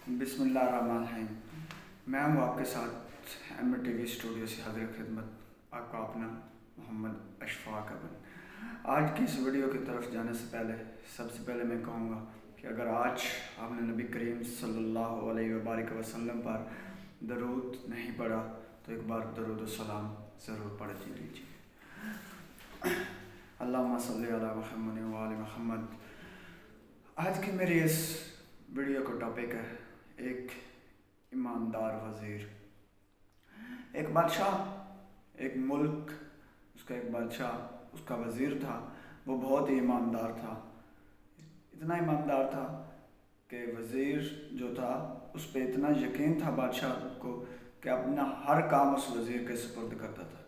بسم اللہ الرحمن الرحیم۔ میں ہوں آپ کے ساتھ MTV اسٹوڈیو سے حاضر خدمت آپ کا اپنا محمد اشفاق ابن۔ آج کی اس ویڈیو کی طرف جانے سے پہلے سب سے پہلے میں کہوں گا کہ اگر آج آپ نے نبی کریم صلی اللہ علیہ وبارک وسلم پر درود نہیں پڑھا تو ایک بار درود و سلام ضرور پڑھ لیجیے۔ اللہم صلی علی محمد و آل محمد۔ آج کی میری اس ویڈیو کا ٹاپک ہے ایک ایماندار وزیر۔ ایک بادشاہ، ایک ملک، اس کا ایک بادشاہ، اس کا وزیر تھا، وہ بہت ہی ایماندار تھا۔ اتنا ایماندار تھا کہ وزیر جو تھا اس پہ اتنا یقین تھا بادشاہ کو کہ اپنا ہر کام اس وزیر کے سپرد کرتا تھا۔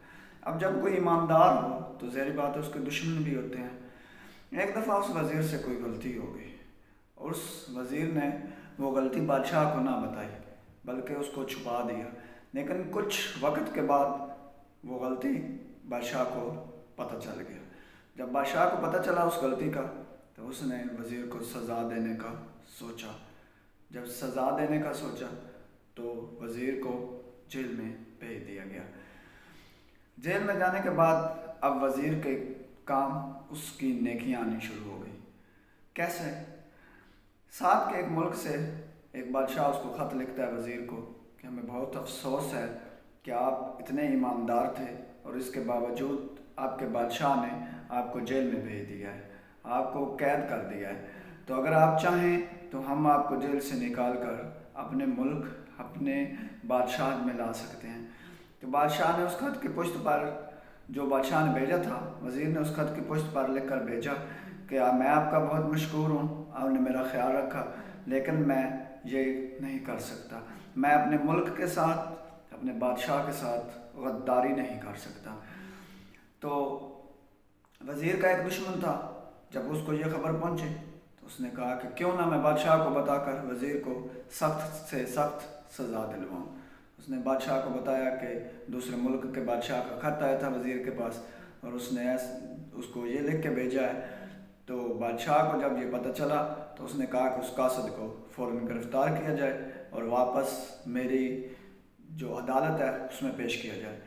اب جب کوئی ایماندار ہو تو ظاہری بات ہے اس کے دشمن بھی ہوتے ہیں۔ ایک دفعہ اس وزیر سے کوئی غلطی ہو گئی اور اس وزیر نے وہ غلطی بادشاہ کو نہ بتائی بلکہ اس کو چھپا دیا، لیکن کچھ وقت کے بعد وہ غلطی بادشاہ کو پتہ چل گیا۔ جب بادشاہ کو پتہ چلا اس غلطی کا تو اس نے وزیر کو سزا دینے کا سوچا۔ جب سزا دینے کا سوچا تو وزیر کو جیل میں بھیج دیا گیا۔ جیل میں جانے کے بعد اب وزیر کے کام اس کی نیکیاں آنی شروع ہو گئی۔ کیسے؟ ساتھ کے ایک ملک سے ایک بادشاہ اس کو خط لکھتا ہے وزیر کو کہ ہمیں بہت افسوس ہے کہ آپ اتنے ایماندار تھے اور اس کے باوجود آپ کے بادشاہ نے آپ کو جیل میں بھیج دیا ہے، آپ کو قید کر دیا ہے، تو اگر آپ چاہیں تو ہم آپ کو جیل سے نکال کر اپنے ملک، اپنے بادشاہ میں لا سکتے ہیں۔ تو بادشاہ نے اس خط کی پشت پر، جو بادشاہ نے بھیجا تھا، وزیر نے اس خط کی پشت پر لکھ کر بھیجا کہ میں آپ کا بہت مشکور ہوں، آپ نے میرا خیال رکھا، لیکن میں یہ نہیں کر سکتا، میں اپنے ملک کے ساتھ، اپنے بادشاہ کے ساتھ غداری نہیں کر سکتا۔ تو وزیر کا ایک دشمن تھا، جب اس کو یہ خبر پہنچی تو اس نے کہا کہ کیوں نہ میں بادشاہ کو بتا کر وزیر کو سخت سے سخت سزا دلواؤں۔ اس نے بادشاہ کو بتایا کہ دوسرے ملک کے بادشاہ کا خط آیا تھا وزیر کے پاس اور اس نے اس کو یہ لکھ کے بھیجا ہے۔ تو بادشاہ کو جب یہ پتہ چلا تو اس نے کہا کہ اس قاصد کو فوراً گرفتار کیا جائے اور واپس میری جو عدالت ہے اس میں پیش کیا جائے۔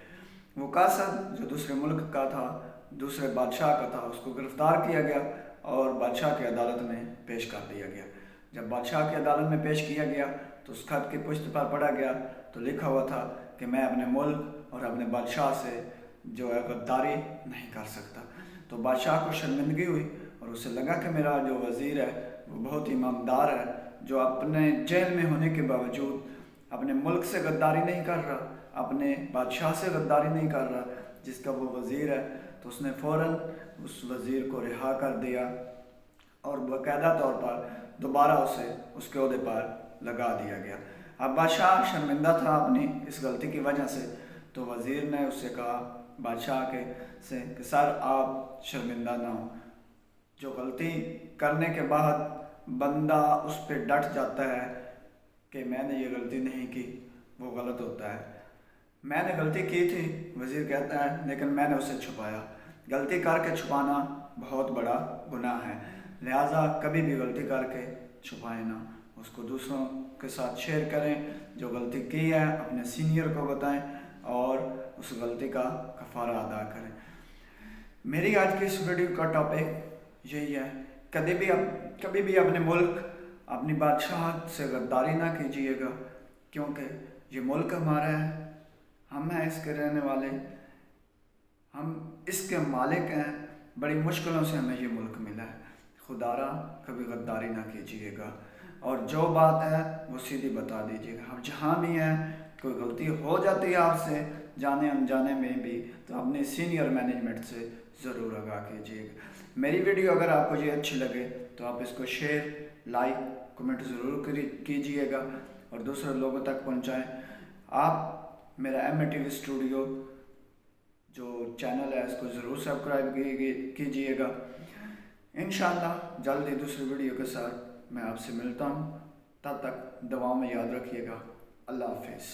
وہ قاصد جو دوسرے ملک کا تھا، دوسرے بادشاہ کا تھا، اس کو گرفتار کیا گیا اور بادشاہ کی عدالت میں پیش کر دیا گیا۔ جب بادشاہ کی عدالت میں پیش کیا گیا تو اس خط کی پشت پر پڑھا گیا تو لکھا ہوا تھا کہ میں اپنے ملک اور اپنے بادشاہ سے جو ہے غداری نہیں کر سکتا۔ تو بادشاہ کو شرمندگی ہوئی اور اسے لگا کہ میرا جو وزیر ہے وہ بہت ایماندار ہے، جو اپنے جیل میں ہونے کے باوجود اپنے ملک سے غداری نہیں کر رہا، اپنے بادشاہ سے غداری نہیں کر رہا جس کا وہ وزیر ہے۔ تو اس نے فوراً اس وزیر کو رہا کر دیا اور باقاعدہ طور پر دوبارہ اسے اس کے عہدے پر لگا دیا گیا۔ اب بادشاہ شرمندہ تھا اپنی اس غلطی کی وجہ سے، تو وزیر نے اس سے کہا بادشاہ سے کہ سر آپ شرمندہ نہ ہوں، جو غلطی کرنے کے بعد بندہ اس پہ ڈٹ جاتا ہے کہ میں نے یہ غلطی نہیں کی، وہ غلط ہوتا ہے۔ میں نے غلطی کی تھی، وزیر کہتا ہے، لیکن میں نے اسے چھپایا۔ غلطی کر کے چھپانا بہت بڑا گناہ ہے، لہٰذا کبھی بھی غلطی کر کے چھپائیں نہ، اس کو دوسروں کے ساتھ شیئر کریں، جو غلطی کی ہے اپنے سینئر کو بتائیں اور اس غلطی کا کفارہ ادا کریں۔ میری آج کی اس ویڈیو کا ٹاپک یہی ہے، کبھی بھی اپنے ملک، اپنی بادشاہت سے غداری نہ کیجیے گا، کیونکہ یہ ملک ہمارا ہے، ہم ہیں اس کے رہنے والے، ہم اس کے مالک ہیں، بڑی مشکلوں سے ہمیں یہ ملک ملا ہے۔ خدا را کبھی غداری نہ کیجیے گا اور جو بات ہے وہ سیدھی بتا دیجیے گا۔ ہم جہاں بھی ہیں، کوئی غلطی ہو جاتی ہے آپ سے جانے انجانے میں بھی، تو اپنے سینئر مینجمنٹ سے ضرور آگاہ کیجیے گا۔ میری ویڈیو اگر آپ کو یہ اچھی لگے تو آپ اس کو شیئر، لائک، کمنٹ ضرور کیجیے گا اور دوسرے لوگوں تک پہنچائیں۔ آپ میرا MTV اسٹوڈیو جو چینل ہے اس کو ضرور سبسکرائب کیجیے گا۔ انشاءاللہ جلدی دوسری ویڈیو کے ساتھ میں آپ سے ملتا ہوں، تب تک دعاؤں میں یاد رکھیے گا۔ اللہ حافظ۔